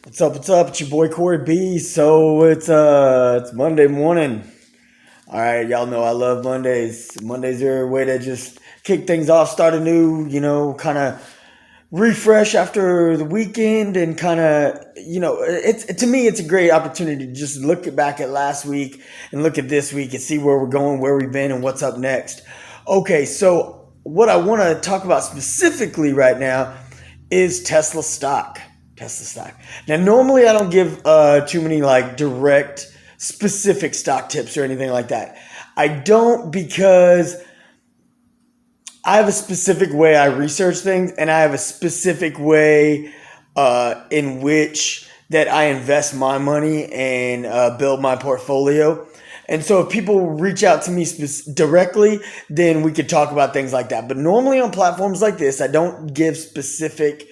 What's up? What's up? It's your boy Corey B. So it's Monday morning. All right, y'all know I love Mondays. Mondays are a way to just kick things off, start anew. Kind of refresh after the weekend, and kind of it's to me it's a great opportunity to just look back at last week and look at this week and see where we're going, where we've been, and what's up next. Okay, so what I want to talk about specifically right now is Tesla stock. Tesla stock. Now, normally I don't give too many like direct, specific stock tips or anything like that. I don't, because I have a specific way I research things, and I have a specific way in which that I invest my money and build my portfolio. And so if people reach out to me directly, then we could talk about things like that. But normally on platforms like this, I don't give specific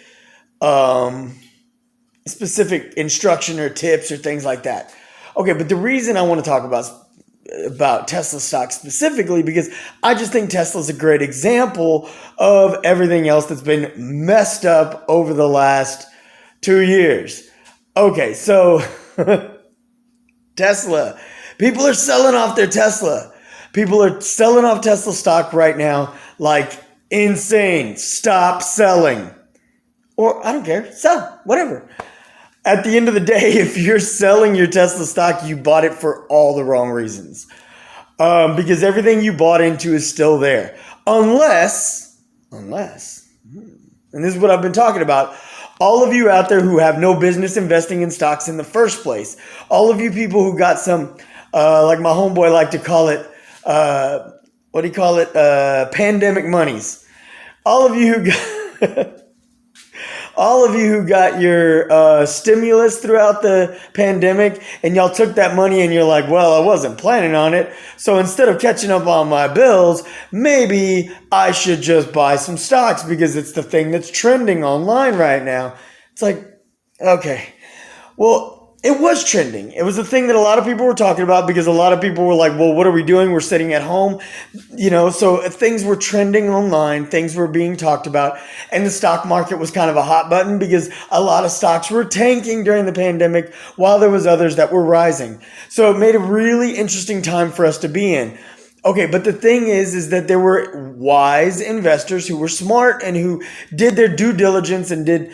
instruction or tips or things like that. Okay, but the reason I want to talk about Tesla stock specifically, because I just think Tesla's a great example of everything else that's been messed up over the last 2 years. Okay, so Tesla. People are selling off their Tesla. People are selling off Tesla stock right now like insane. Stop selling. Or I don't care. Sell. Whatever. At the end of the day, if you're selling your Tesla stock, you bought it for all the wrong reasons. Because everything you bought into is still there. Unless, and this is what I've been talking about, all of you out there who have no business investing in stocks in the first place, all of you people who got some, like my homeboy like to call it, pandemic monies. All of you who got your stimulus throughout the pandemic, and y'all took that money and you're like, well, I wasn't planning on it. So instead of catching up on my bills, maybe I should just buy some stocks because it's the thing that's trending online right now. It's like, okay, well, it was trending. It was the thing that a lot of people were talking about, because a lot of people were like, well, what are we doing? We're sitting at home. So things were trending online. Things were being talked about. And the stock market was kind of a hot button because a lot of stocks were tanking during the pandemic while there was others that were rising. So it made a really interesting time for us to be in. Okay, but the thing is that there were wise investors who were smart and who did their due diligence and did,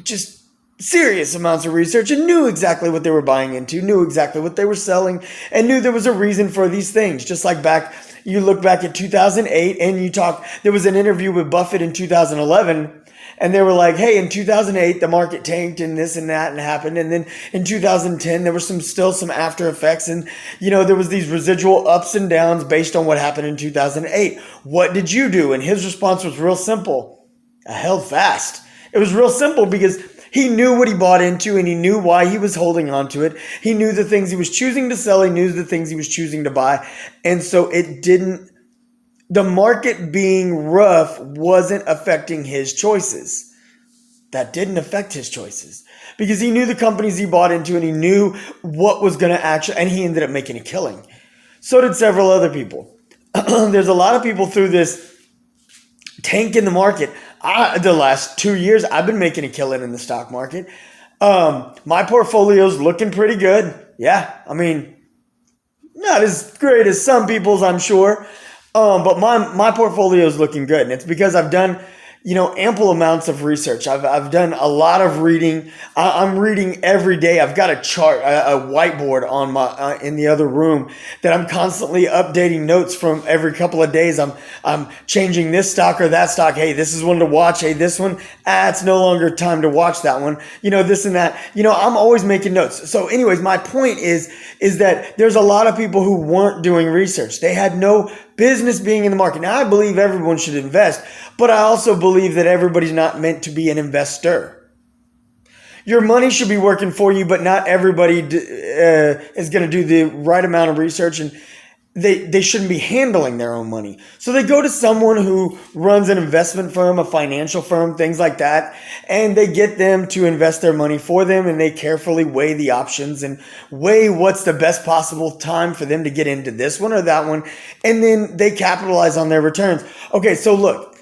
just serious amounts of research and knew exactly what they were buying into, knew exactly what they were selling, and knew there was a reason for these things. Just like you look back at 2008 and there was an interview with Buffett in 2011, and they were like, hey, in 2008, the market tanked and this and that and happened. And then in 2010, there were still some after effects. And, there was these residual ups and downs based on what happened in 2008. What did you do? And his response was real simple. I held fast. It was real simple because he knew what he bought into, and he knew why he was holding on to it. He knew the things he was choosing to sell. He knew the things he was choosing to buy. And so the market being rough wasn't affecting his choices. That didn't affect his choices because he knew the companies he bought into, and he knew what was going to and he ended up making a killing. So did several other people. There's a lot of people through this tank in the market. The last 2 years, I've been making a killing in the stock market. My portfolio's looking pretty good. Yeah, I mean, not as great as some people's, I'm sure. But my portfolio is looking good, and it's because I've done, ample amounts of research. I've done a lot of reading. I'm reading every day. I've got a chart, a whiteboard on my in the other room that I'm constantly updating notes from. Every couple of days, I'm changing this stock or that stock. Hey, this is one to watch. Hey, this one, it's no longer time to watch that one. This and that. I'm always making notes. So anyways, my point is that there's a lot of people who weren't doing research. They had no business being in the market. Now, I believe everyone should invest, but I also believe that everybody's not meant to be an investor. Your money should be working for you, but not everybody is going to do the right amount of research, and they shouldn't be handling their own money. So they go to someone who runs an investment firm, a financial firm, things like that, and they get them to invest their money for them, and they carefully weigh the options and weigh what's the best possible time for them to get into this one or that one, and then they capitalize on their returns. Okay, so look,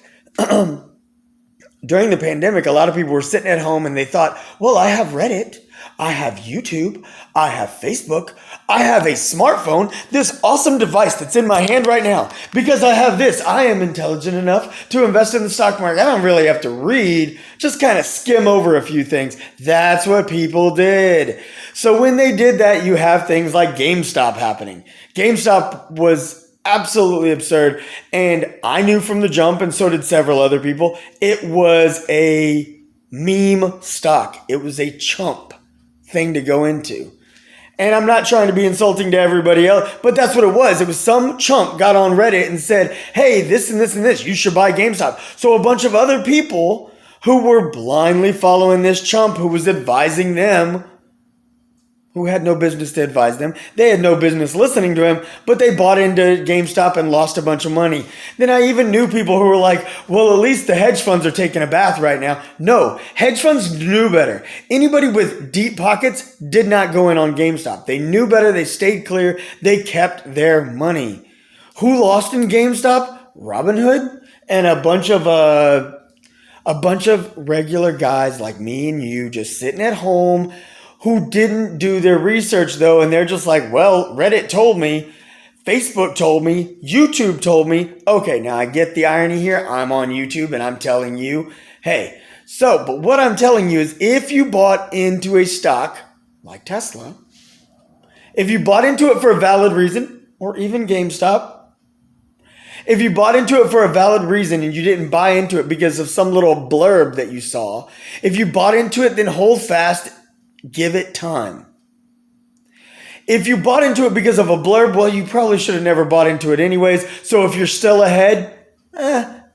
during the pandemic, a lot of people were sitting at home and they thought, well, I have Reddit, I have YouTube, I have Facebook, I have a smartphone, this awesome device that's in my hand right now. Because I have this, I am intelligent enough to invest in the stock market. I don't really have to read, just kind of skim over a few things. That's what people did. So when they did that, you have things like GameStop happening. GameStop was absolutely absurd. And I knew from the jump, and so did several other people, it was a meme stock. It was a chump thing to go into. And I'm not trying to be insulting to everybody else, but that's what it was. It was some chump got on Reddit and said, hey, this and this and this, you should buy GameStop. So a bunch of other people who were blindly following this chump who was advising them, who had no business to advise them. They had no business listening to him, but they bought into GameStop and lost a bunch of money. Then I even knew people who were like, well, at least the hedge funds are taking a bath right now. No, hedge funds knew better. Anybody with deep pockets did not go in on GameStop. They knew better. They stayed clear. They kept their money. Who lost in GameStop? Robinhood and a bunch of regular guys like me and you just sitting at home who didn't do their research though, and they're just like, well, Reddit told me, Facebook told me, YouTube told me. Okay, now I get the irony here. I'm on YouTube and I'm telling you, hey, but what I'm telling you is if you bought into a stock like Tesla, if you bought into it for a valid reason, or even GameStop, if you bought into it for a valid reason and you didn't buy into it because of some little blurb that you saw, if you bought into it, then hold fast. Give it time. If you bought into it because of a blurb, well, you probably should have never bought into it anyways. So if you're still ahead,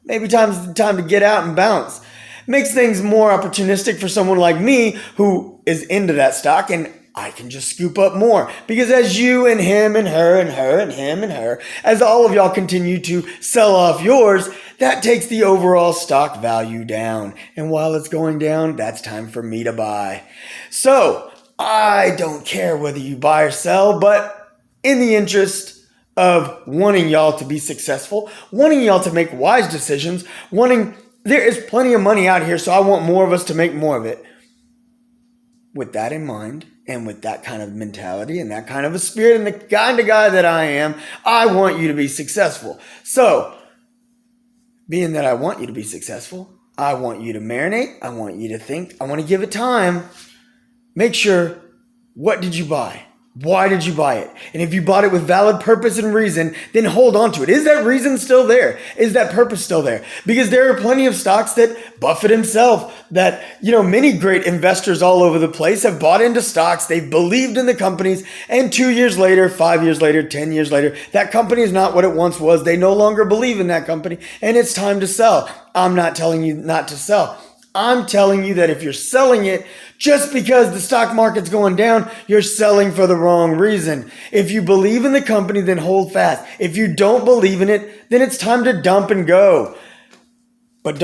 maybe time to get out and bounce. Makes things more opportunistic for someone like me who is into that stock, and I can just scoop up more. Because as you and him and her and her and him and her, as all of y'all continue to sell off yours, that takes the overall stock value down. And while it's going down, that's time for me to buy. So I don't care whether you buy or sell, but in the interest of wanting y'all to be successful, wanting y'all to make wise decisions, there is plenty of money out here, so I want more of us to make more of it. With that in mind, and with that kind of mentality and that kind of a spirit and the kind of guy that I am, I want you to be successful. So, being that I want you to be successful, I want you to marinate. I want you to think. I want to give it time. Make sure, what did you buy? Why did you buy it? And if you bought it with valid purpose and reason, then hold on to it. Is that reason still there? Is that purpose still there? Because there are plenty of stocks that Buffett himself, that, many great investors all over the place have bought into stocks. They've believed in the companies. And 2 years later, 5 years later, 10 years later, that company is not what it once was. They no longer believe in that company and it's time to sell. I'm not telling you not to sell. I'm telling you that if you're selling it just because the stock market's going down, you're selling for the wrong reason. If you believe in the company, then hold fast. If you don't believe in it, then it's time to dump and go. But don't